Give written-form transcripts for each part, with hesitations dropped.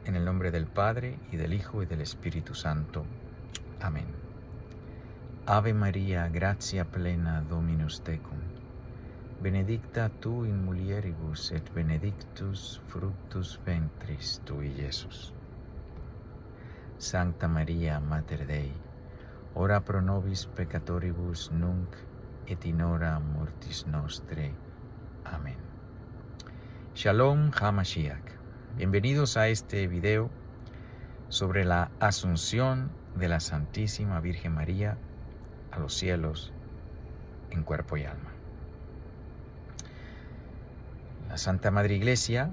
En el nombre del Padre, y del Hijo, y del Espíritu Santo. Amén. Ave María, gratia plena, Dominus tecum. Benedicta tu in mulieribus, et benedictus fructus ventris tui, Iesus. Sancta Maria, Mater Dei, ora pro nobis peccatoribus nunc et in hora mortis nostre. Amén. Shalom HaMashiach. Bienvenidos a este video sobre la asunción de la Santísima Virgen María a los cielos en cuerpo y alma. La Santa Madre Iglesia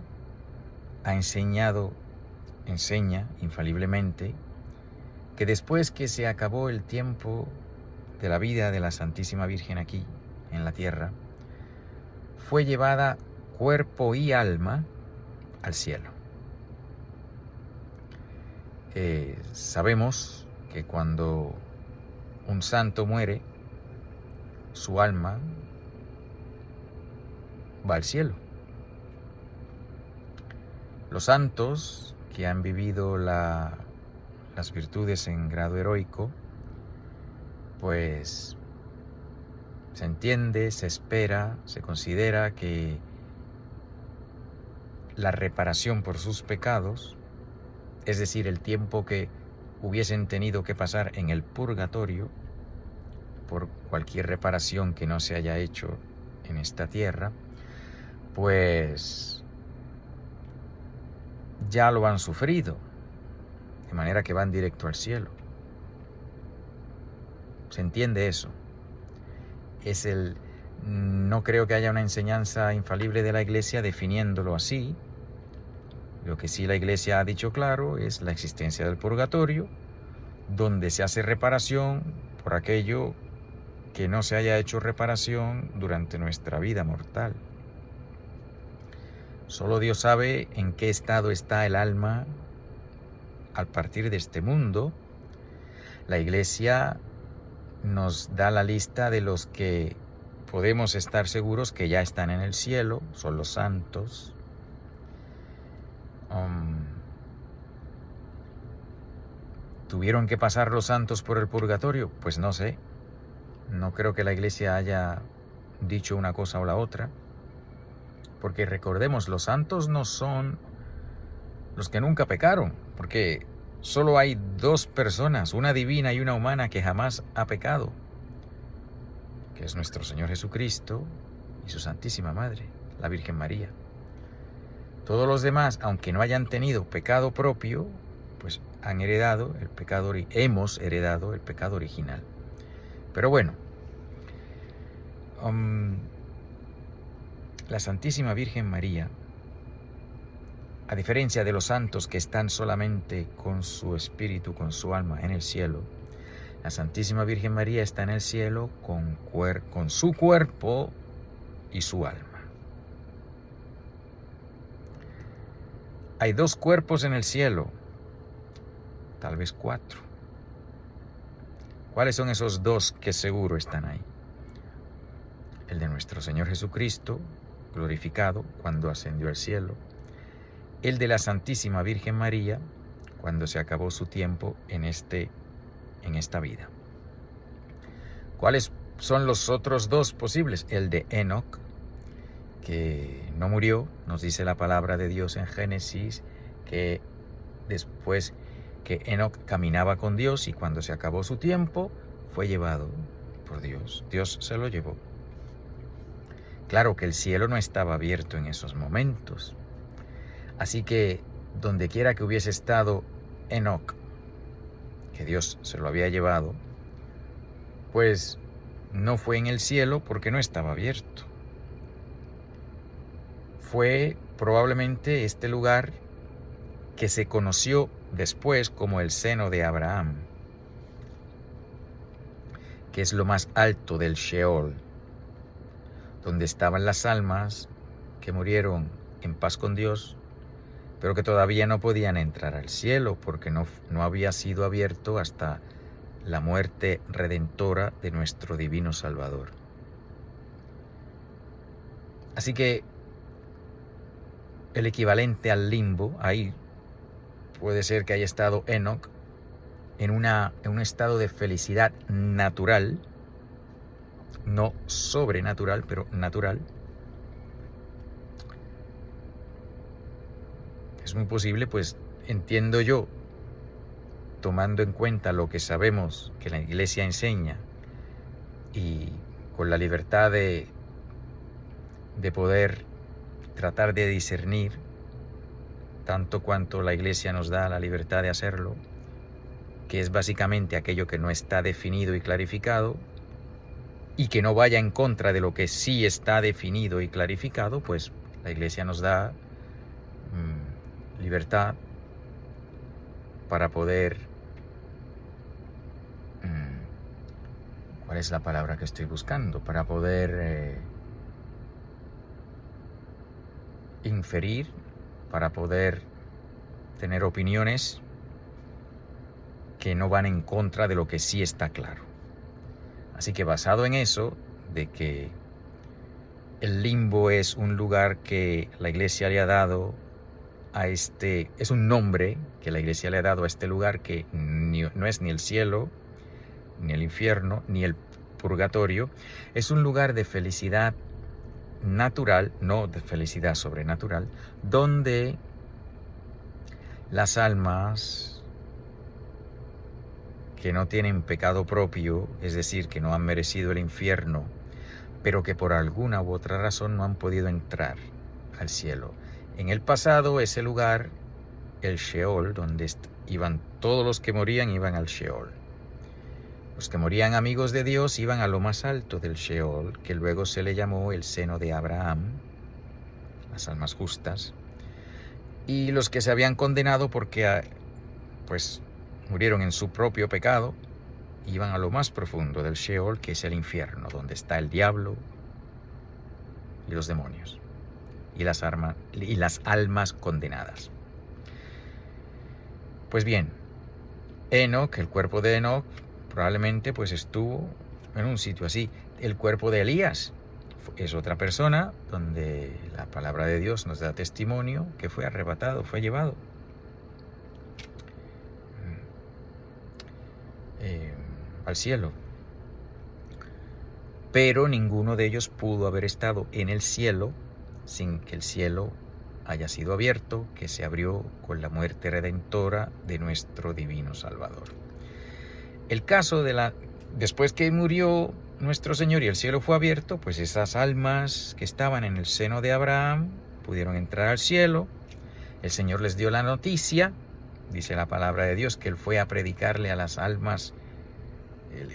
enseña infaliblemente que después que se acabó el tiempo de la vida de la Santísima Virgen aquí en la tierra, fue llevada cuerpo y alma al cielo. Sabemos que cuando un santo muere, su alma va al cielo. Los santos que han vivido las virtudes en grado heroico, pues se entiende, se espera, se considera que la reparación por sus pecados, es decir, el tiempo que hubiesen tenido que pasar en el purgatorio por cualquier reparación que no se haya hecho en esta tierra, pues ya lo han sufrido, de manera que van directo al cielo. ¿Se entiende eso? No creo que haya una enseñanza infalible de la Iglesia definiéndolo así. Lo que sí la Iglesia ha dicho claro es la existencia del purgatorio, donde se hace reparación por aquello que no se haya hecho reparación durante nuestra vida mortal. Solo Dios sabe en qué estado está el alma al partir de este mundo. La Iglesia nos da la lista de los que podemos estar seguros que ya están en el cielo, son los santos. ¿Tuvieron que pasar los santos por el purgatorio? Pues no sé. No creo que la Iglesia haya dicho una cosa o la otra. Porque recordemos, los santos no son los que nunca pecaron. Porque solo hay dos personas, una divina y una humana, que jamás ha pecado. Que es nuestro Señor Jesucristo y su Santísima Madre, la Virgen María. Todos los demás, aunque no hayan tenido pecado propio, pues han heredado el pecado, hemos heredado el pecado original. Pero bueno, la Santísima Virgen María, a diferencia de los santos que están solamente con su espíritu, con su alma en el cielo, la Santísima Virgen María está en el cielo con su cuerpo y su alma. Hay dos cuerpos en el cielo, tal vez cuatro. ¿Cuáles son esos dos que seguro están ahí? El de nuestro Señor Jesucristo, glorificado cuando ascendió al cielo. El de la Santísima Virgen María, cuando se acabó su tiempo en esta vida. ¿Cuáles son los otros dos posibles? El de Enoc, que no murió, nos dice la palabra de Dios en Génesis, que después que Enoc caminaba con Dios y cuando se acabó su tiempo, fue llevado por Dios. Dios se lo llevó. Claro que el cielo no estaba abierto en esos momentos. Así que donde quiera que hubiese estado Enoc, que Dios se lo había llevado, pues no fue en el cielo porque no estaba abierto. Fue probablemente este lugar que se conoció después como el seno de Abraham, que es lo más alto del Sheol, donde estaban las almas que murieron en paz con Dios, pero que todavía no podían entrar al cielo porque no había sido abierto hasta la muerte redentora de nuestro divino Salvador. Así que el equivalente al limbo, ahí puede ser que haya estado Enoc en un estado de felicidad natural, no sobrenatural, pero natural. Es muy posible, pues entiendo yo, tomando en cuenta lo que sabemos que la Iglesia enseña y con la libertad de poder tratar de discernir, tanto cuanto la Iglesia nos da la libertad de hacerlo, que es básicamente aquello que no está definido y clarificado, y que no vaya en contra de lo que sí está definido y clarificado, pues la Iglesia nos da libertad para poder... ¿Cuál es la palabra que estoy buscando? Para poder inferir, para poder tener opiniones que no van en contra de lo que sí está claro. Así que basado en eso, de que el limbo es un lugar que la Iglesia le ha dado a es un nombre que la Iglesia le ha dado a este lugar que no es ni el cielo, ni el infierno, ni el purgatorio, es un lugar de felicidad natural, no de felicidad sobrenatural, donde las almas que no tienen pecado propio, es decir, que no han merecido el infierno, pero que por alguna u otra razón no han podido entrar al cielo. En el pasado, ese lugar, el Sheol, donde iban todos los que morían, iban al Sheol. Los que morían amigos de Dios iban a lo más alto del Sheol, que luego se le llamó el seno de Abraham, las almas justas. Y los que se habían condenado porque pues murieron en su propio pecado, iban a lo más profundo del Sheol, que es el infierno, donde está el diablo y los demonios y las almas condenadas. Pues bien, Enoc, el cuerpo de Enoc, probablemente pues estuvo en un sitio así. El cuerpo de Elías es otra persona donde la palabra de Dios nos da testimonio que fue arrebatado, fue llevado al cielo. Pero ninguno de ellos pudo haber estado en el cielo sin que el cielo haya sido abierto, que se abrió con la muerte redentora de nuestro divino Salvador. El caso después que murió nuestro Señor y el cielo fue abierto, pues esas almas que estaban en el seno de Abraham pudieron entrar al cielo. El Señor les dio la noticia, dice la palabra de Dios, que Él fue a predicarle a las almas.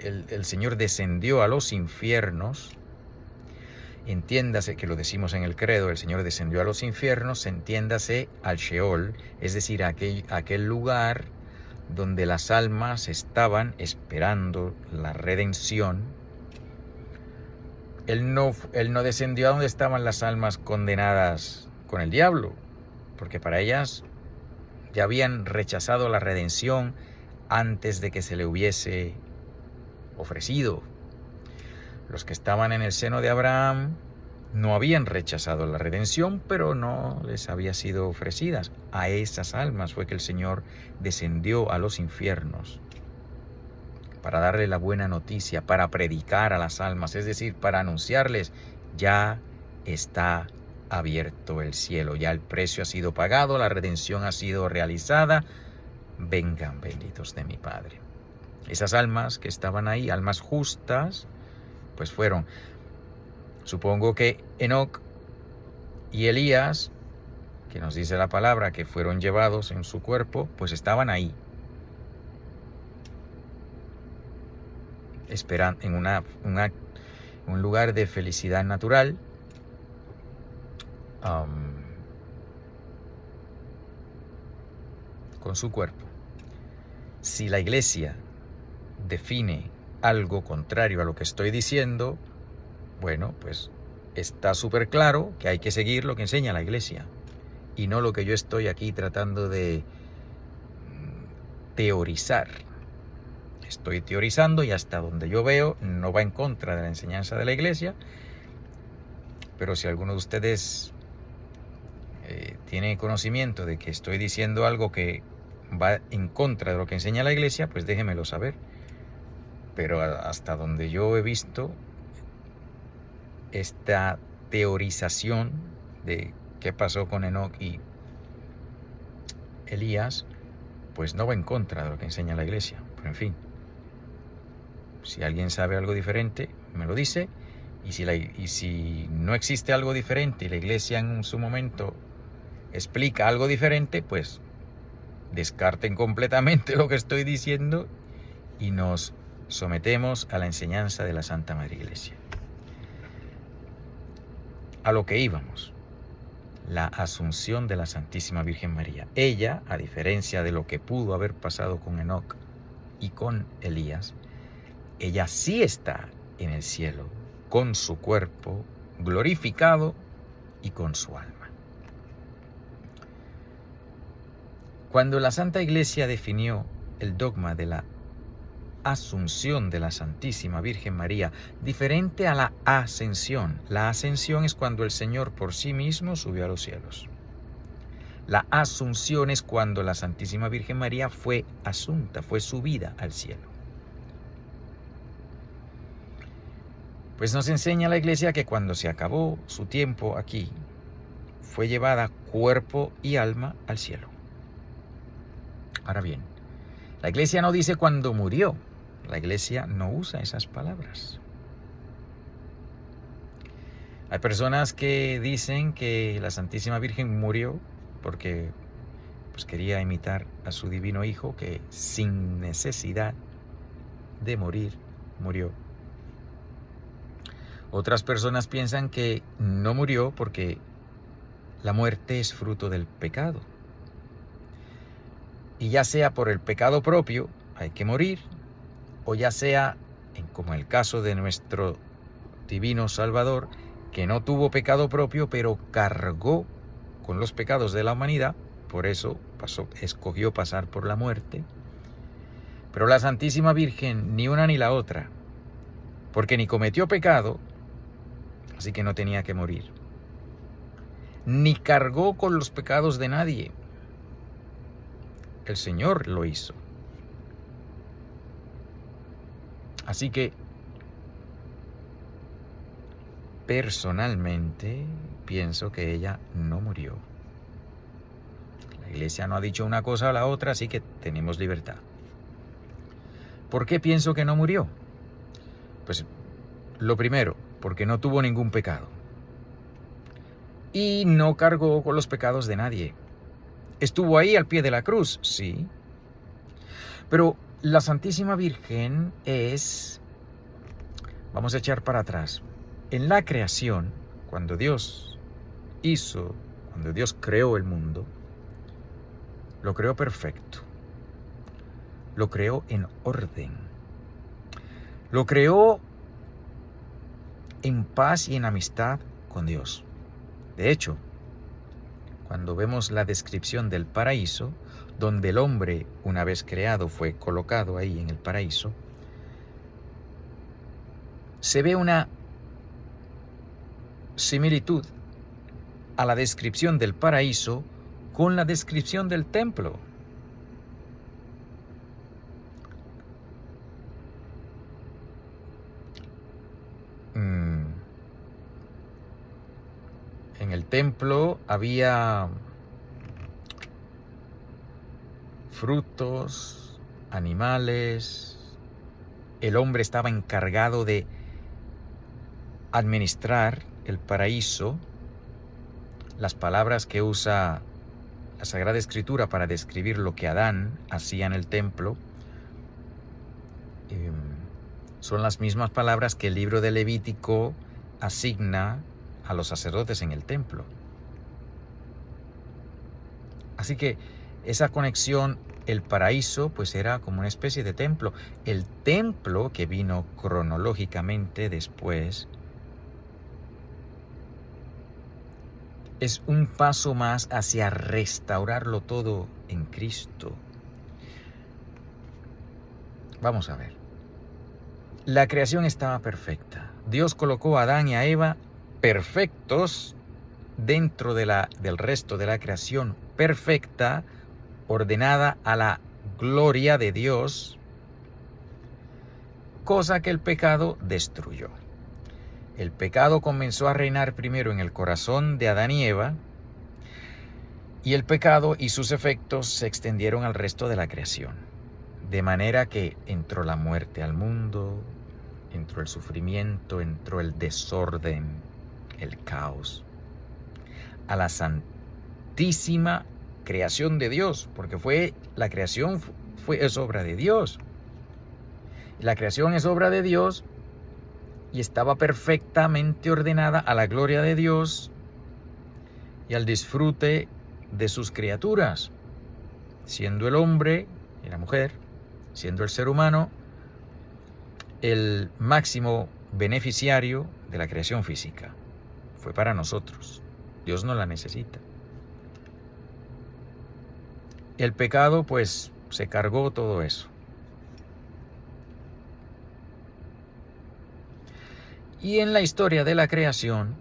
El Señor descendió a los infiernos. Entiéndase que lo decimos en el credo, el Señor descendió a los infiernos, entiéndase al Sheol, es decir, aquel lugar donde las almas estaban esperando la redención. Él no descendió a donde estaban las almas condenadas con el diablo, porque para ellas ya habían rechazado la redención antes de que se le hubiese ofrecido. Los que estaban en el seno de Abraham no habían rechazado la redención, pero no les había sido ofrecidas. A esas almas fue que el Señor descendió a los infiernos para darle la buena noticia, para predicar a las almas, es decir, para anunciarles: ya está abierto el cielo, ya el precio ha sido pagado, la redención ha sido realizada, vengan benditos de mi Padre. Esas almas que estaban ahí, almas justas, pues fueron, supongo que Enoc y Elías, que nos dice la palabra que fueron llevados en su cuerpo, pues estaban ahí, esperando en un lugar de felicidad natural, con su cuerpo. Si la Iglesia define algo contrario a lo que estoy diciendo, bueno, pues está súper claro que hay que seguir lo que enseña la Iglesia y no lo que yo estoy aquí tratando de teorizar. Estoy teorizando y hasta donde yo veo no va en contra de la enseñanza de la Iglesia, pero si alguno de ustedes tiene conocimiento de que estoy diciendo algo que va en contra de lo que enseña la Iglesia, pues déjemelo saber. Pero hasta donde yo he visto, esta teorización de qué pasó con Enoc y Elías, pues no va en contra de lo que enseña la Iglesia. Pero en fin, si alguien sabe algo diferente, me lo dice. Y si no existe algo diferente y la Iglesia en su momento explica algo diferente, pues descarten completamente lo que estoy diciendo y nos sometemos a la enseñanza de la Santa Madre Iglesia. A lo que íbamos, la asunción de la Santísima Virgen María. Ella, a diferencia de lo que pudo haber pasado con Enoc y con Elías, ella sí está en el cielo, con su cuerpo glorificado y con su alma. Cuando la Santa Iglesia definió el dogma de la asunción de la Santísima Virgen María, diferente a la ascensión. La ascensión es cuando el Señor por sí mismo subió a los cielos. La asunción es cuando la Santísima Virgen María fue asunta, fue subida al cielo. Pues nos enseña la Iglesia que cuando se acabó su tiempo aquí, fue llevada cuerpo y alma al cielo. Ahora bien, la Iglesia no dice cuando murió. La Iglesia no usa esas palabras. Hay personas que dicen que la Santísima Virgen murió porque pues, quería imitar a su divino Hijo, que sin necesidad de morir, murió. Otras personas piensan que no murió porque la muerte es fruto del pecado. Y ya sea por el pecado propio, hay que morir, o ya sea, como en el caso de nuestro divino Salvador, que no tuvo pecado propio, pero cargó con los pecados de la humanidad, por eso escogió pasar por la muerte. Pero la Santísima Virgen, ni una ni la otra, porque ni cometió pecado, así que no tenía que morir, ni cargó con los pecados de nadie. El Señor lo hizo. Así que, personalmente, pienso que ella no murió. La Iglesia no ha dicho una cosa o la otra, así que tenemos libertad. ¿Por qué pienso que no murió? Pues, lo primero, porque no tuvo ningún pecado. Y no cargó con los pecados de nadie. ¿Estuvo ahí al pie de la cruz? Sí. Pero la Santísima Virgen es, vamos a echar para atrás, en la creación, cuando Dios creó el mundo, lo creó perfecto, lo creó en orden, lo creó en paz y en amistad con Dios. De hecho, cuando vemos la descripción del paraíso, donde el hombre, una vez creado, fue colocado ahí en el paraíso, se ve una similitud a la descripción del paraíso con la descripción del templo. En el templo había frutos, animales. El hombre estaba encargado de administrar el paraíso. Las palabras que usa la Sagrada Escritura para describir lo que Adán hacía en el templo son las mismas palabras que el libro de Levítico asigna a los sacerdotes en el templo. Así que esa conexión, el paraíso, pues era como una especie de templo. El templo, que vino cronológicamente después, es un paso más hacia restaurarlo todo en Cristo. Vamos a ver. La creación estaba perfecta. Dios colocó a Adán y a Eva perfectos dentro del resto de la creación perfecta, ordenada a la gloria de Dios, cosa que el pecado destruyó. El pecado comenzó a reinar primero en el corazón de Adán y Eva, y el pecado y sus efectos se extendieron al resto de la creación. De manera que entró la muerte al mundo, entró el sufrimiento, entró el desorden, el caos, a la santísima creación de Dios, porque la creación es obra de Dios. La creación es obra de Dios y estaba perfectamente ordenada a la gloria de Dios y al disfrute de sus criaturas, siendo el hombre y la mujer, siendo el ser humano el máximo beneficiario de la creación física. Fue para nosotros. Dios no la necesita. El pecado, pues, se cargó todo eso. Y en la historia de la creación,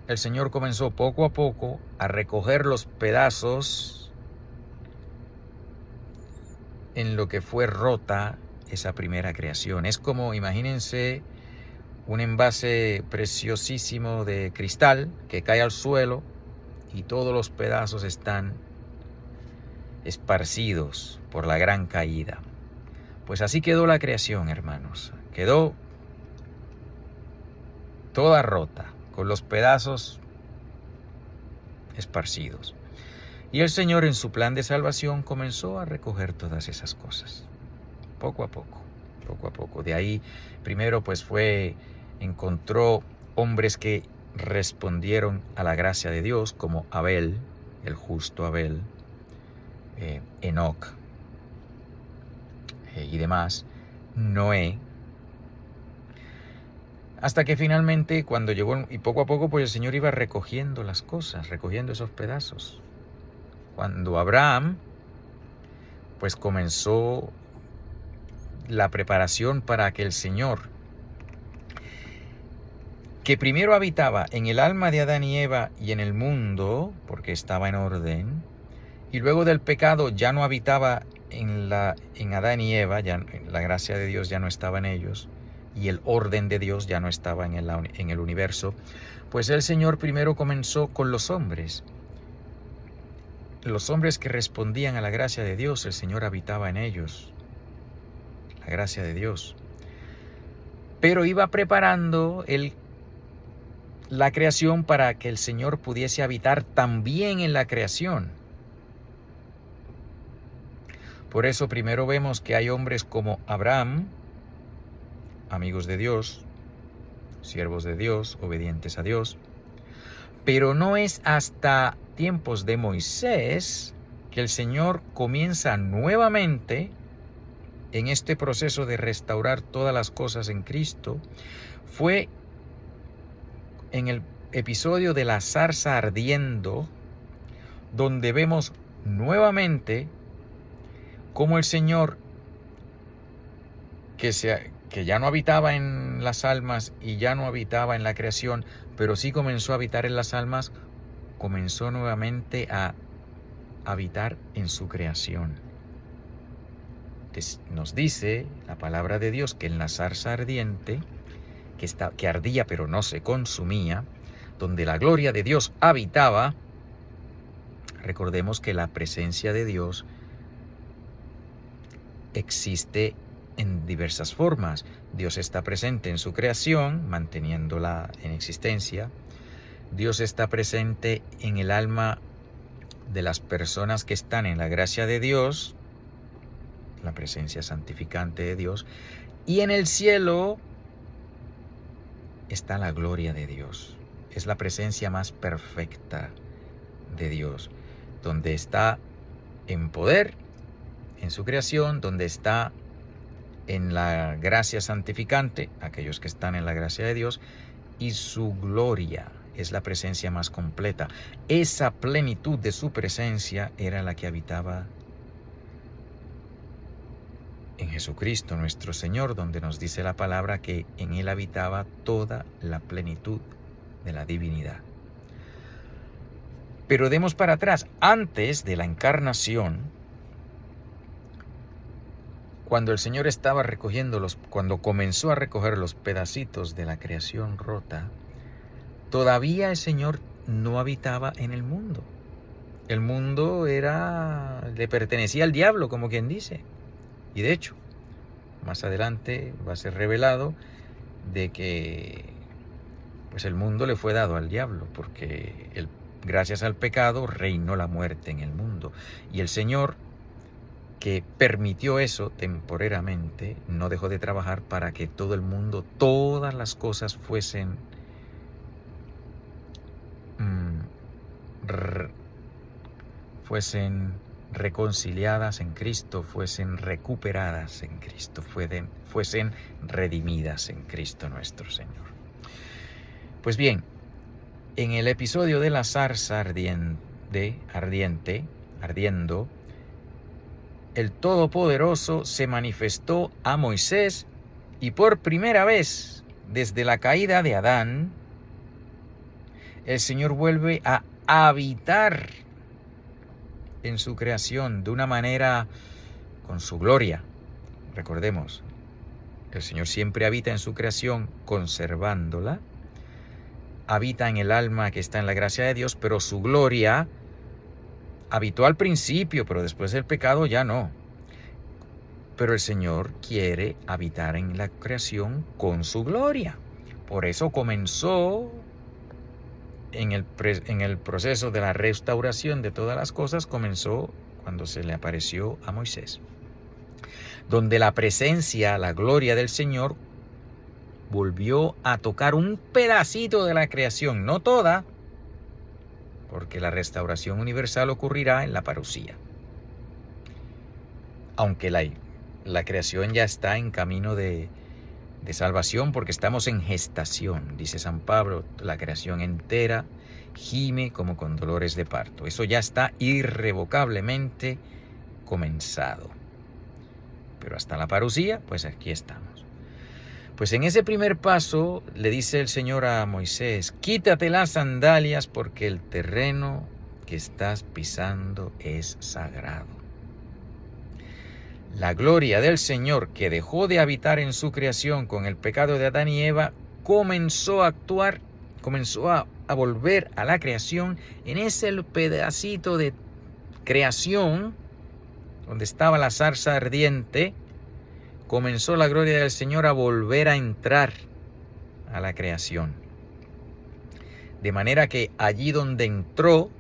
el Señor comenzó poco a poco a recoger los pedazos en lo que fue rota esa primera creación. Es como, imagínense, un envase preciosísimo de cristal que cae al suelo y todos los pedazos están esparcidos por la gran caída. Pues así quedó la creación, hermanos. Quedó toda rota, con los pedazos esparcidos. Y el Señor, en su plan de salvación, comenzó a recoger todas esas cosas, poco a poco, poco a poco. De ahí, primero, pues encontró hombres que respondieron a la gracia de Dios, como Abel, el justo Abel, Enoc y demás, Noé, hasta que finalmente, cuando llegó, y poco a poco, pues el Señor iba recogiendo las cosas, recogiendo esos pedazos. Cuando Abraham, pues comenzó la preparación para que el Señor, que primero habitaba en el alma de Adán y Eva y en el mundo, porque estaba en orden, y luego del pecado ya no habitaba en Adán y Eva, ya la gracia de Dios ya no estaba en ellos, y el orden de Dios ya no estaba en el universo, pues el Señor primero comenzó con los hombres. Los hombres que respondían a la gracia de Dios, el Señor habitaba en ellos, la gracia de Dios. Pero iba preparando la creación para que el Señor pudiese habitar también en la creación. Por eso primero vemos que hay hombres como Abraham, amigos de Dios, siervos de Dios, obedientes a Dios. Pero no es hasta tiempos de Moisés que el Señor comienza nuevamente en este proceso de restaurar todas las cosas en Cristo. Fue en el episodio de la zarza ardiendo, donde vemos nuevamente cómo el Señor, que ya no habitaba en las almas y ya no habitaba en la creación, pero sí comenzó a habitar en las almas, comenzó nuevamente a habitar en su creación. Nos dice la palabra de Dios que en la zarza ardiente, que ardía pero no se consumía, donde la gloria de Dios habitaba, recordemos que la presencia de Dios existe en diversas formas. Dios está presente en su creación, manteniéndola en existencia. Dios está presente en el alma de las personas que están en la gracia de Dios, la presencia santificante de Dios. Y en el cielo está la gloria de Dios. Es la presencia más perfecta de Dios, donde está en poder, en su creación, donde está en la gracia santificante, aquellos que están en la gracia de Dios, y su gloria es la presencia más completa. Esa plenitud de su presencia era la que habitaba en Jesucristo nuestro Señor, donde nos dice la palabra que en Él habitaba toda la plenitud de la divinidad. Pero demos para atrás, antes de la encarnación, cuando el Señor estaba cuando comenzó a recoger los pedacitos de la creación rota, todavía el Señor no habitaba en el mundo. El mundo le pertenecía al diablo, como quien dice. Y de hecho, más adelante va a ser revelado de que pues el mundo le fue dado al diablo, porque gracias al pecado reinó la muerte en el mundo. Y el Señor, que permitió eso temporariamente, no dejó de trabajar para que todo el mundo, todas las cosas fuesen reconciliadas en Cristo, fuesen recuperadas en Cristo, fuesen redimidas en Cristo nuestro Señor. Pues bien, en el episodio de la zarza ardiendo, el Todopoderoso se manifestó a Moisés y por primera vez desde la caída de Adán, el Señor vuelve a habitar en su creación de una manera con su gloria. Recordemos, el Señor siempre habita en su creación conservándola, habita en el alma que está en la gracia de Dios, pero su gloria habitó al principio, pero después del pecado ya no. Pero el Señor quiere habitar en la creación con su gloria. Por eso comenzó en el proceso de la restauración de todas las cosas, comenzó cuando se le apareció a Moisés, donde la presencia, la gloria del Señor volvió a tocar un pedacito de la creación, no toda, porque la restauración universal ocurrirá en la parusía. Aunque la creación ya está en camino de salvación, porque estamos en gestación, dice San Pablo, la creación entera gime como con dolores de parto. Eso ya está irrevocablemente comenzado. Pero hasta la parusía, pues aquí estamos. Pues en ese primer paso le dice el Señor a Moisés: quítate las sandalias porque el terreno que estás pisando es sagrado. La gloria del Señor, que dejó de habitar en su creación con el pecado de Adán y Eva, comenzó a actuar, comenzó a volver a la creación en ese pedacito de creación donde estaba la zarza ardiente. Comenzó la gloria del Señor a volver a entrar a la creación. De manera que allí donde entró,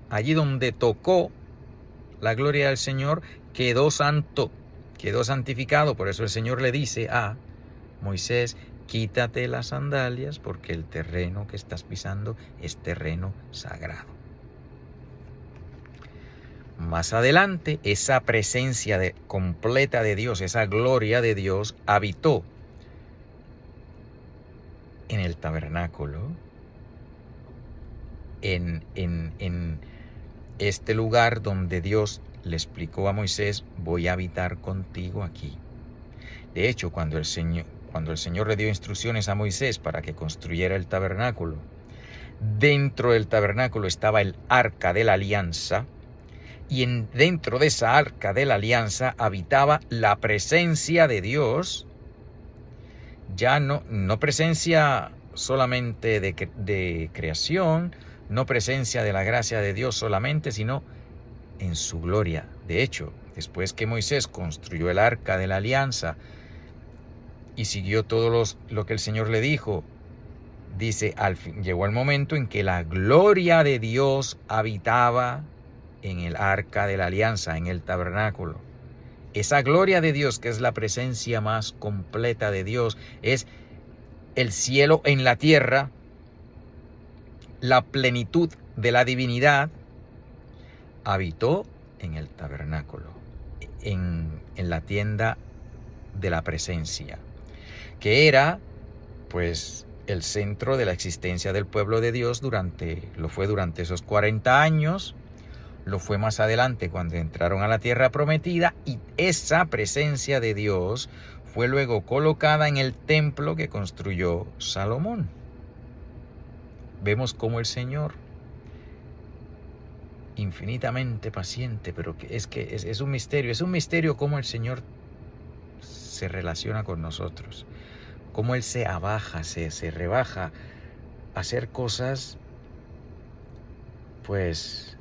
allí donde tocó la gloria del Señor, quedó santo, quedó santificado. Por eso el Señor le dice a Moisés: quítate las sandalias porque el terreno que estás pisando es terreno sagrado. Más adelante, esa presencia completa de Dios, esa gloria de Dios, habitó en el tabernáculo, en este lugar donde Dios le explicó a Moisés: voy a habitar contigo aquí. De hecho, cuando el Señor le dio instrucciones a Moisés para que construyera el tabernáculo, dentro del tabernáculo estaba el arca de la alianza, y dentro de esa arca de la alianza habitaba la presencia de Dios, ya no presencia solamente de creación, no presencia de la gracia de Dios solamente, sino en su gloria. De hecho, después que Moisés construyó el arca de la alianza y siguió todo lo que el Señor le dijo, dice, al fin llegó el momento en que la gloria de Dios habitaba en el arca de la alianza, en el tabernáculo. Esa gloria de Dios, que es la presencia más completa de Dios, es el cielo en la tierra, la plenitud de la divinidad, habitó en el tabernáculo, en la tienda de la presencia, que era pues el centro de la existencia del pueblo de Dios lo fue durante esos 40 años, lo fue más adelante cuando entraron a la tierra prometida, y esa presencia de Dios fue luego colocada en el templo que construyó Salomón. Vemos cómo el Señor infinitamente paciente, pero que es un misterio cómo el Señor se relaciona con nosotros, cómo Él se abaja, se rebaja a hacer cosas pues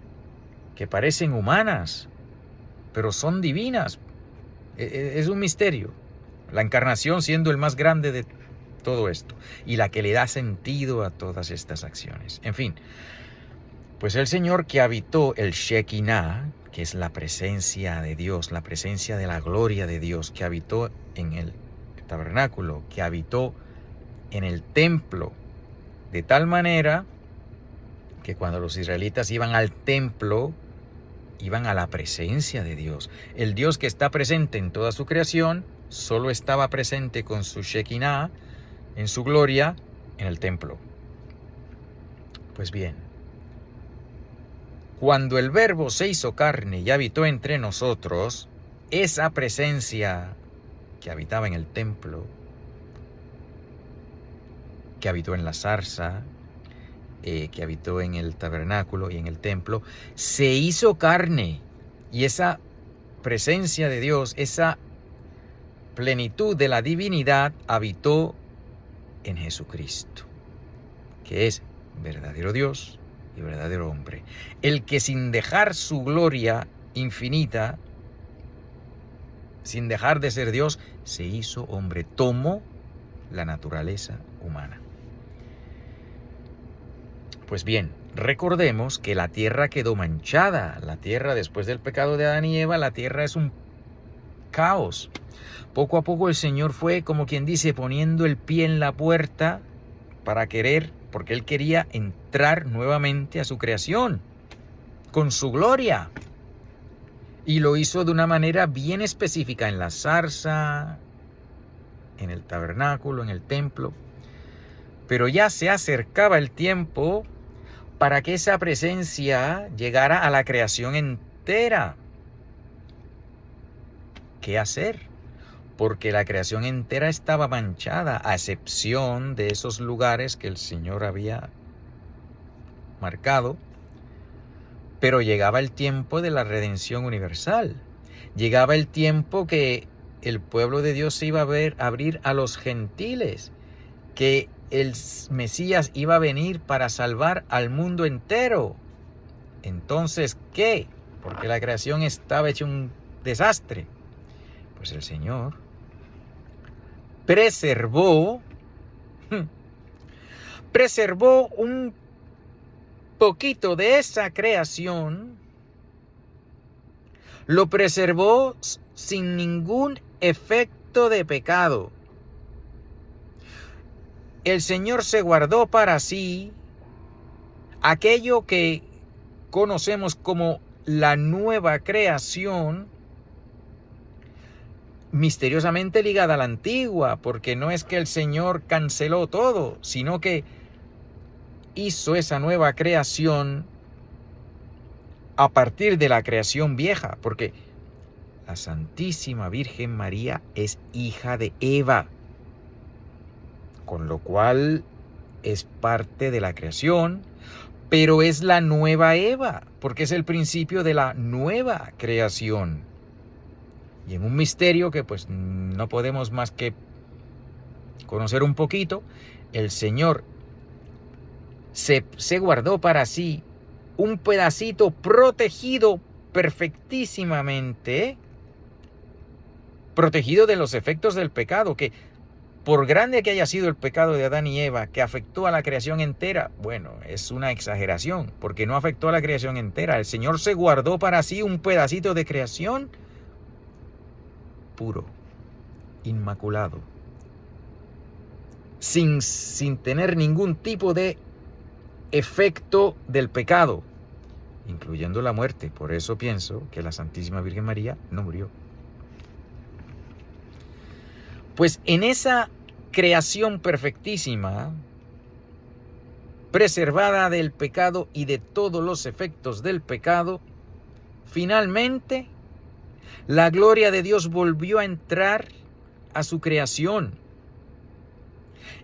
que parecen humanas, pero son divinas. Es un misterio. La encarnación siendo el más grande de todo esto y la que le da sentido a todas estas acciones. En fin, pues el Señor que habitó el Shekinah, que es la presencia de Dios, la presencia de la gloria de Dios, que habitó en el tabernáculo, que habitó en el templo, de tal manera que cuando los israelitas iban al templo, iban a la presencia de Dios. El Dios que está presente en toda su creación, solo estaba presente con su Shekinah, en su gloria, en el templo. Pues bien, cuando el Verbo se hizo carne y habitó entre nosotros, esa presencia que habitaba en el templo, que habitó en la zarza, que habitó en el tabernáculo y en el templo, se hizo carne. Y esa presencia de Dios, esa plenitud de la divinidad, habitó en Jesucristo, que es verdadero Dios y verdadero hombre. El que sin dejar su gloria infinita, sin dejar de ser Dios, se hizo hombre, tomó la naturaleza humana. Pues bien, recordemos que la tierra quedó manchada. La tierra, después del pecado de Adán y Eva, la tierra es un caos. Poco a poco el Señor fue, como quien dice, poniendo el pie en la puerta para querer, porque Él quería entrar nuevamente a su creación, con su gloria. Y lo hizo de una manera bien específica en la zarza, en el tabernáculo, en el templo. Pero ya se acercaba el tiempo para que esa presencia llegara a la creación entera. ¿Qué hacer? Porque la creación entera estaba manchada, a excepción de esos lugares que el Señor había marcado. Pero llegaba el tiempo de la redención universal. Llegaba el tiempo que el pueblo de Dios se iba a abrir a los gentiles, que el Mesías iba a venir para salvar al mundo entero. Entonces, ¿qué? Porque la creación estaba hecha un desastre. Pues el Señor preservó un poquito de esa creación, lo preservó sin ningún efecto de pecado. El Señor se guardó para sí aquello que conocemos como la nueva creación, misteriosamente ligada a la antigua, porque no es que el Señor canceló todo, sino que hizo esa nueva creación a partir de la creación vieja, porque la Santísima Virgen María es hija de Eva, con lo cual es parte de la creación, pero es la nueva Eva, porque es el principio de la nueva creación. Y en un misterio que pues no podemos más que conocer un poquito, el Señor se guardó para sí un pedacito protegido perfectísimamente, protegido de los efectos del pecado, que por grande que haya sido el pecado de Adán y Eva, que afectó a la creación entera, bueno, es una exageración, porque no afectó a la creación entera. El Señor se guardó para sí un pedacito de creación puro, inmaculado, sin tener ningún tipo de efecto del pecado, incluyendo la muerte. Por eso pienso que la Santísima Virgen María no murió. Pues en esa creación perfectísima, preservada del pecado y de todos los efectos del pecado, finalmente la gloria de Dios volvió a entrar a su creación.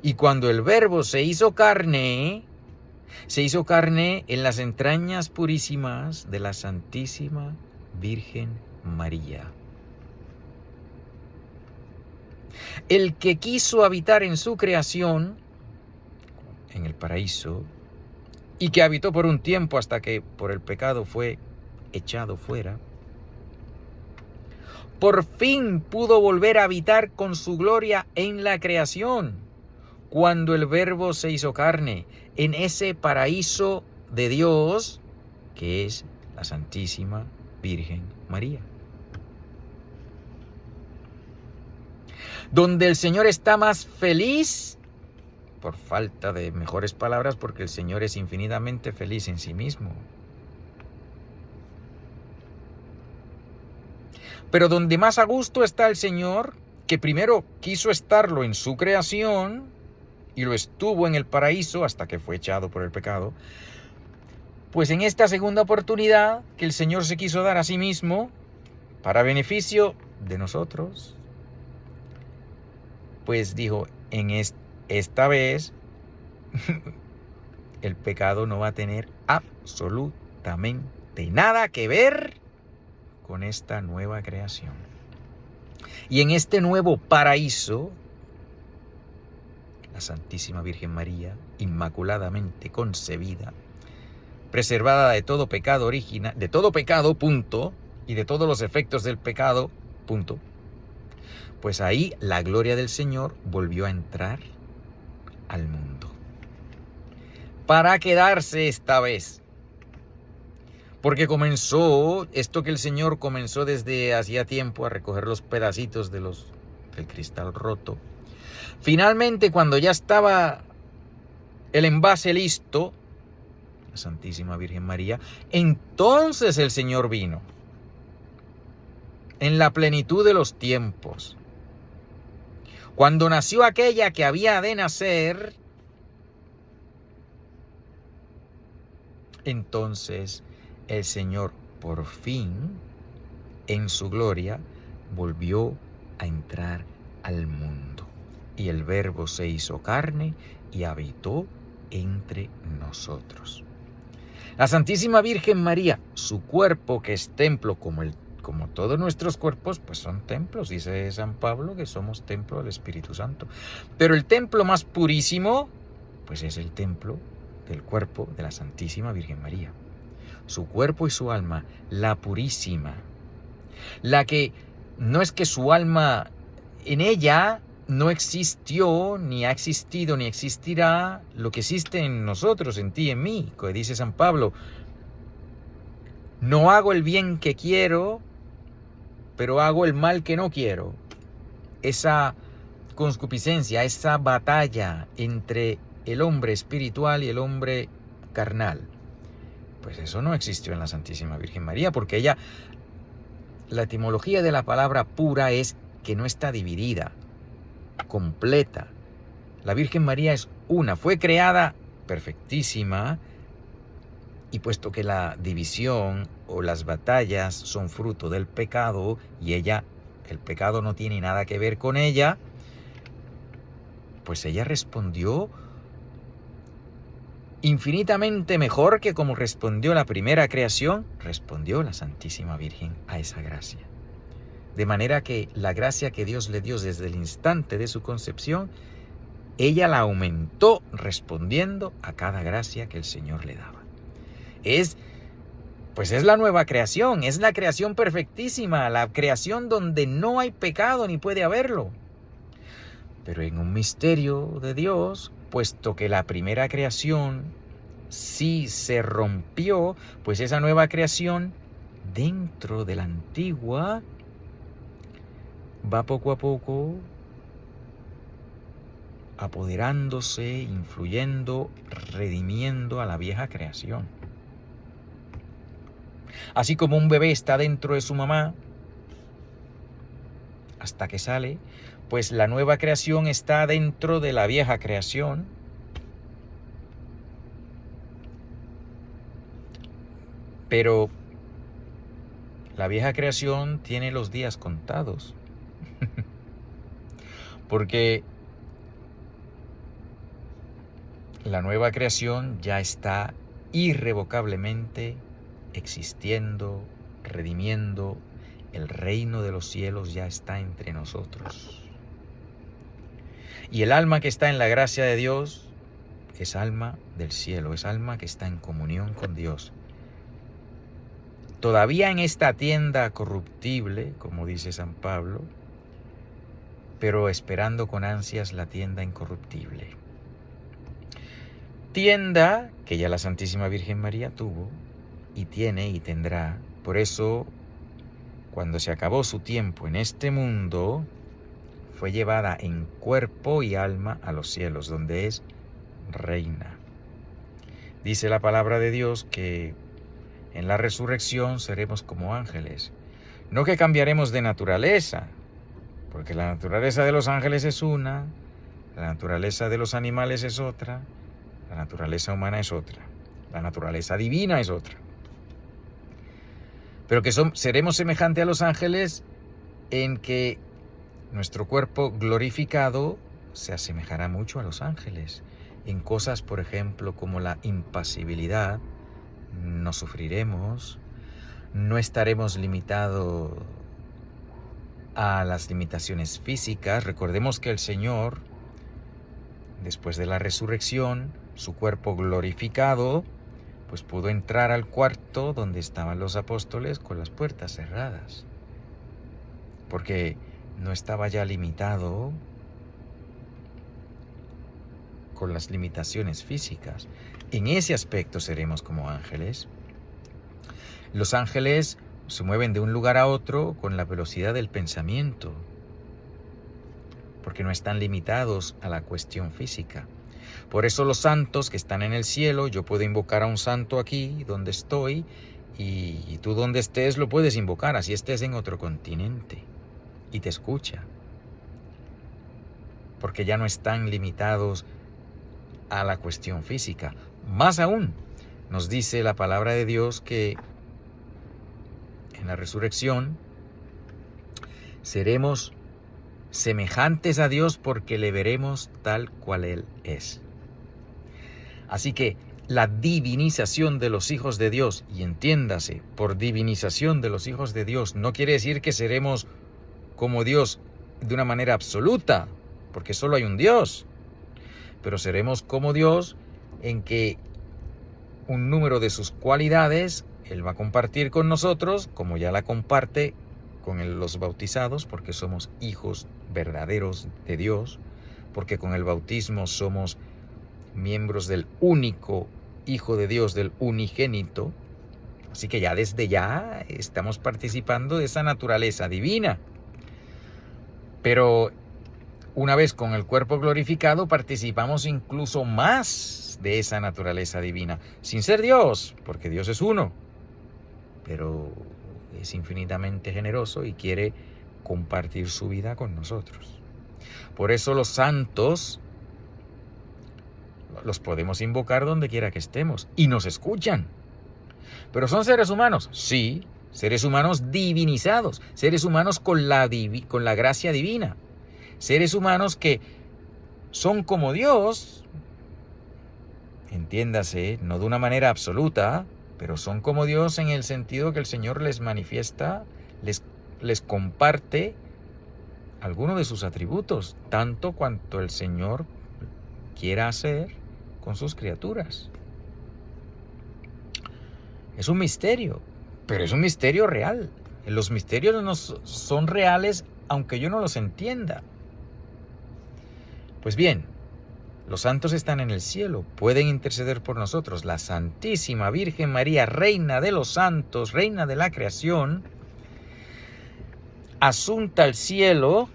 Y cuando el Verbo se hizo carne, Se hizo carne en las entrañas purísimas de la Santísima Virgen María. El que quiso habitar en su creación, en el paraíso, y que habitó por un tiempo hasta que por el pecado fue echado fuera, por fin pudo volver a habitar con su gloria en la creación, cuando el Verbo se hizo carne, en ese paraíso de Dios, que es la Santísima Virgen María. Donde el Señor está más feliz, por falta de mejores palabras, porque el Señor es infinitamente feliz en sí mismo. Pero donde más a gusto está el Señor, que primero quiso estarlo en su creación y lo estuvo en el paraíso hasta que fue echado por el pecado, pues en esta segunda oportunidad que el Señor se quiso dar a sí mismo para beneficio de nosotros, pues dijo, esta vez el pecado no va a tener absolutamente nada que ver con esta nueva creación. Y en este nuevo paraíso, la Santísima Virgen María, inmaculadamente concebida, preservada de todo pecado original, de todo pecado, punto, y de todos los efectos del pecado, punto, pues ahí la gloria del Señor volvió a entrar al mundo. Para quedarse esta vez. Porque comenzó, esto que el Señor comenzó desde hacía tiempo a recoger los pedacitos del cristal roto. Finalmente, cuando ya estaba el envase listo, la Santísima Virgen María, entonces el Señor vino. En la plenitud de los tiempos. Cuando nació aquella que había de nacer, entonces el Señor por fin, en su gloria, volvió a entrar al mundo. Y el Verbo se hizo carne y habitó entre nosotros. La Santísima Virgen María, su cuerpo que es templo como todos nuestros cuerpos, pues son templos, dice San Pablo, que somos templo del Espíritu Santo. Pero el templo más purísimo, pues es el templo del cuerpo de la Santísima Virgen María. Su cuerpo y su alma, la purísima. La que no es que su alma, en ella no existió, ni ha existido, ni existirá lo que existe en nosotros, en ti, en mí, que dice San Pablo. No hago el bien que quiero, pero hago el mal que no quiero. Esa concupiscencia, esa batalla entre el hombre espiritual y el hombre carnal, pues eso no existió en la Santísima Virgen María, porque ella, la etimología de la palabra pura es que no está dividida, completa. La Virgen María es una, fue creada perfectísima, y puesto que la división o las batallas son fruto del pecado y ella, el pecado no tiene nada que ver con ella, pues ella respondió infinitamente mejor que como respondió la primera creación, respondió la Santísima Virgen a esa gracia. De manera que la gracia que Dios le dio desde el instante de su concepción, ella la aumentó respondiendo a cada gracia que el Señor le daba. Es la nueva creación, es la creación perfectísima, la creación donde no hay pecado ni puede haberlo. Pero en un misterio de Dios, puesto que la primera creación sí se rompió, pues esa nueva creación dentro de la antigua va poco a poco apoderándose, influyendo, redimiendo a la vieja creación. Así como un bebé está dentro de su mamá hasta que sale, pues la nueva creación está dentro de la vieja creación. Pero la vieja creación tiene los días contados. Porque la nueva creación ya está irrevocablemente existiendo, redimiendo. El reino de los cielos ya está entre nosotros. Y el alma que está en la gracia de Dios es alma del cielo, es alma que está en comunión con Dios. Todavía en esta tienda corruptible, como dice San Pablo, pero esperando con ansias la tienda incorruptible. Tienda que ya la Santísima Virgen María tuvo y tiene y tendrá. Por eso, cuando se acabó su tiempo en este mundo, fue llevada en cuerpo y alma a los cielos, donde es reina. Dice la palabra de Dios que en la resurrección seremos como ángeles. No que cambiaremos de naturaleza, porque la naturaleza de los ángeles es una, la naturaleza de los animales es otra, la naturaleza humana es otra, la naturaleza divina es otra. Pero que seremos semejantes a los ángeles en que nuestro cuerpo glorificado se asemejará mucho a los ángeles. En cosas, por ejemplo, como la impasibilidad, no sufriremos, no estaremos limitados a las limitaciones físicas. Recordemos que el Señor, después de la resurrección, su cuerpo glorificado, pues pudo entrar al cuarto donde estaban los apóstoles con las puertas cerradas, porque no estaba ya limitado con las limitaciones físicas. En ese aspecto seremos como ángeles. Los ángeles se mueven de un lugar a otro con la velocidad del pensamiento, porque no están limitados a la cuestión física. Por eso los santos que están en el cielo, yo puedo invocar a un santo aquí donde estoy, y tú donde estés lo puedes invocar, así estés en otro continente, y te escucha, porque ya no están limitados a la cuestión física. Más aún, nos dice la palabra de Dios que en la resurrección seremos semejantes a Dios porque le veremos tal cual Él es. Así que la divinización de los hijos de Dios, y entiéndase, por divinización de los hijos de Dios, no quiere decir que seremos como Dios de una manera absoluta, porque solo hay un Dios. Pero seremos como Dios en que un número de sus cualidades Él va a compartir con nosotros, como ya la comparte con los bautizados, porque somos hijos verdaderos de Dios, porque con el bautismo somos miembros del único Hijo de Dios, del unigénito. Así que ya desde ya estamos participando de esa naturaleza divina. Pero una vez con el cuerpo glorificado participamos incluso más de esa naturaleza divina, sin ser Dios, porque Dios es uno, pero es infinitamente generoso y quiere compartir su vida con nosotros. Por eso los santos los podemos invocar donde quiera que estemos y nos escuchan. Pero son seres humanos, sí, seres humanos divinizados, seres humanos con la gracia divina, seres humanos que son como Dios, entiéndase, no de una manera absoluta, pero son como Dios en el sentido que el Señor les manifiesta, les comparte alguno de sus atributos, tanto cuanto el Señor quiera hacer con sus criaturas. Es un misterio, pero es un misterio real. Los misterios no son reales aunque yo no los entienda. Pues bien, los santos están en el cielo, pueden interceder por nosotros. La Santísima Virgen María, Reina de los santos, Reina de la creación, asunta al cielo,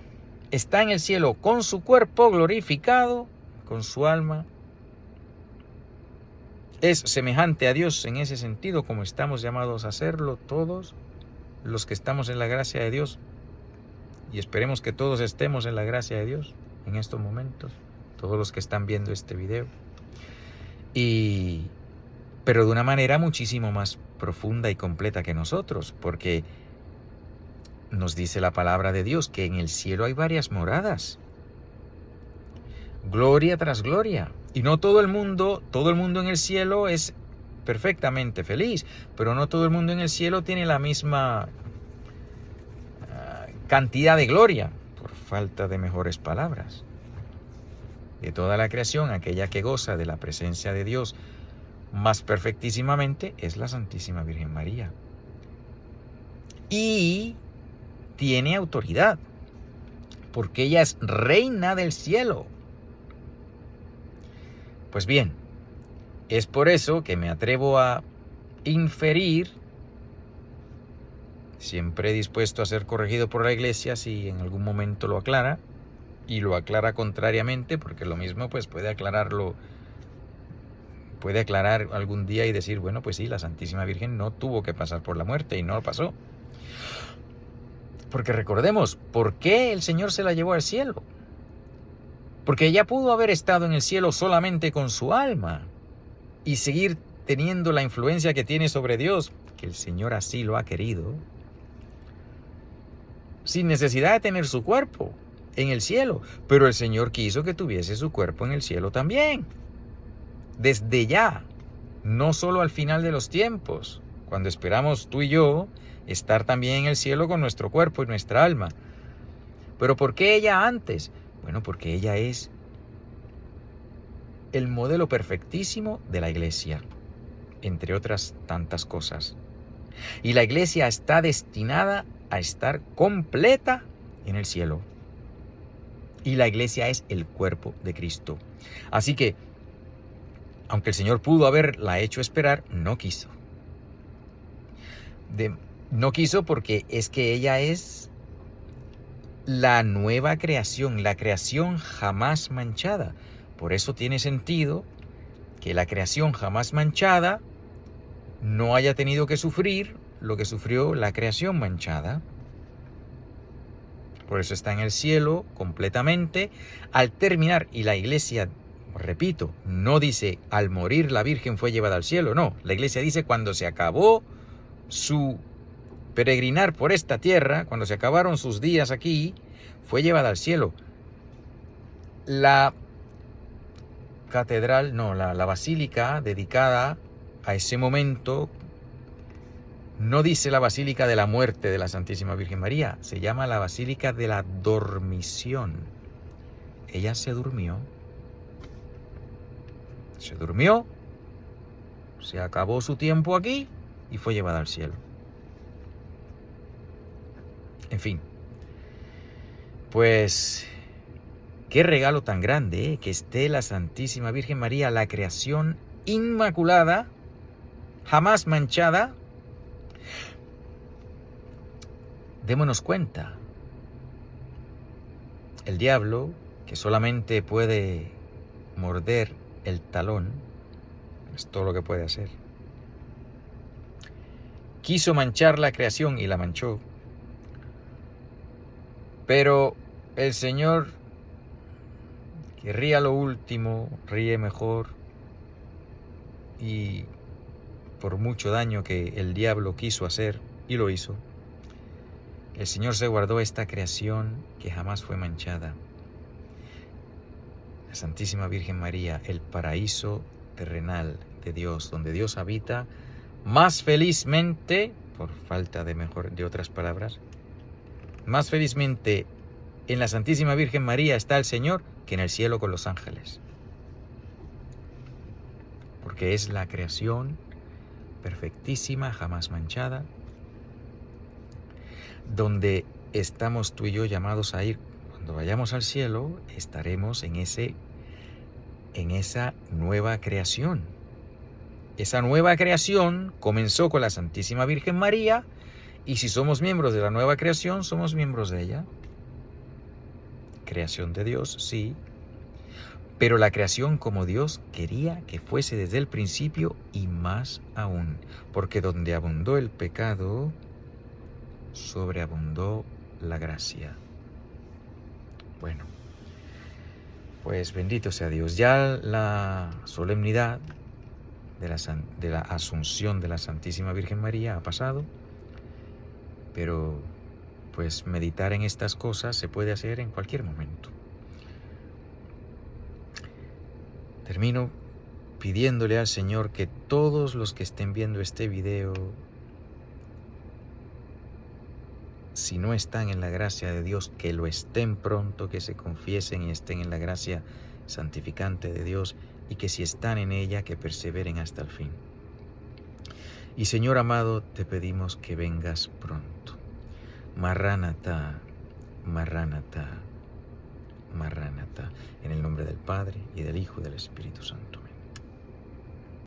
está en el cielo con su cuerpo glorificado, con su alma. Es semejante a Dios en ese sentido, como estamos llamados a hacerlo todos los que estamos en la gracia de Dios. Y esperemos que todos estemos en la gracia de Dios en estos momentos, todos los que están viendo este video. Pero de una manera muchísimo más profunda y completa que nosotros, porque nos dice la palabra de Dios que en el cielo hay varias moradas, gloria tras gloria, Y no todo el mundo en el cielo es perfectamente feliz, pero no todo el mundo en el cielo tiene la misma cantidad de gloria, por falta de mejores palabras. De toda la creación, aquella que goza de la presencia de Dios más perfectísimamente es la Santísima Virgen María. Y tiene autoridad, porque ella es reina del cielo. Pues bien, es por eso que me atrevo a inferir, siempre dispuesto a ser corregido por la Iglesia si en algún momento lo aclara, y lo aclara contrariamente, porque lo mismo pues puede aclarar algún día y decir, bueno, pues sí, la Santísima Virgen no tuvo que pasar por la muerte y no lo pasó. Porque recordemos, ¿por qué el Señor se la llevó al cielo? Porque ella pudo haber estado en el cielo solamente con su alma y seguir teniendo la influencia que tiene sobre Dios, que el Señor así lo ha querido, sin necesidad de tener su cuerpo en el cielo. Pero el Señor quiso que tuviese su cuerpo en el cielo también. Desde ya, no solo al final de los tiempos, cuando esperamos tú y yo estar también en el cielo con nuestro cuerpo y nuestra alma. ¿Pero por qué ella antes? Bueno, porque ella es el modelo perfectísimo de la Iglesia, entre otras tantas cosas. Y la Iglesia está destinada a estar completa en el cielo. Y la Iglesia es el cuerpo de Cristo. Así que, aunque el Señor pudo haberla hecho esperar, no quiso. No quiso porque es que ella es la nueva creación, la creación jamás manchada. Por eso tiene sentido que la creación jamás manchada no haya tenido que sufrir lo que sufrió la creación manchada. Por eso está en el cielo completamente. Al terminar, y la Iglesia, repito, no dice al morir la Virgen fue llevada al cielo, no. La Iglesia dice cuando se acabó su peregrinar por esta tierra, cuando se acabaron sus días aquí, fue llevada al cielo. La catedral, no, la basílica dedicada a ese momento, no dice la Basílica de la Muerte de la Santísima Virgen María, se llama la Basílica de la Dormición. Ella se durmió, se acabó su tiempo aquí y fue llevada al cielo. En fin, pues qué regalo tan grande, que esté la Santísima Virgen María, la creación inmaculada, jamás manchada. Démonos cuenta, el diablo, que solamente puede morder el talón, es todo lo que puede hacer, quiso manchar la creación y la manchó. Pero el Señor, que ríe lo último, ríe mejor, y por mucho daño que el diablo quiso hacer, y lo hizo, el Señor se guardó esta creación que jamás fue manchada. La Santísima Virgen María, el paraíso terrenal de Dios, donde Dios habita más felizmente, por falta de otras palabras, más felizmente en la Santísima Virgen María está el Señor que en el cielo con los ángeles. Porque es la creación perfectísima, jamás manchada, donde estamos tú y yo llamados a ir. Cuando vayamos al cielo, estaremos en esa nueva creación. Esa nueva creación comenzó con la Santísima Virgen María, y si somos miembros de la nueva creación, somos miembros de ella. Creación de Dios, sí, pero la creación como Dios quería que fuese desde el principio y más aún, porque donde abundó el pecado, sobreabundó la gracia. Bueno, pues bendito sea Dios. Ya la solemnidad de la Asunción de la Santísima Virgen María ha pasado, pero pues meditar en estas cosas se puede hacer en cualquier momento. Termino pidiéndole al Señor que todos los que estén viendo este video, si no están en la gracia de Dios, que lo estén pronto, que se confiesen y estén en la gracia santificante de Dios, y que si están en ella, que perseveren hasta el fin. Y Señor amado, te pedimos que vengas pronto. Maranatha, Maranatha, Maranatha. En el nombre del Padre, y del Hijo, y del Espíritu Santo. Amén.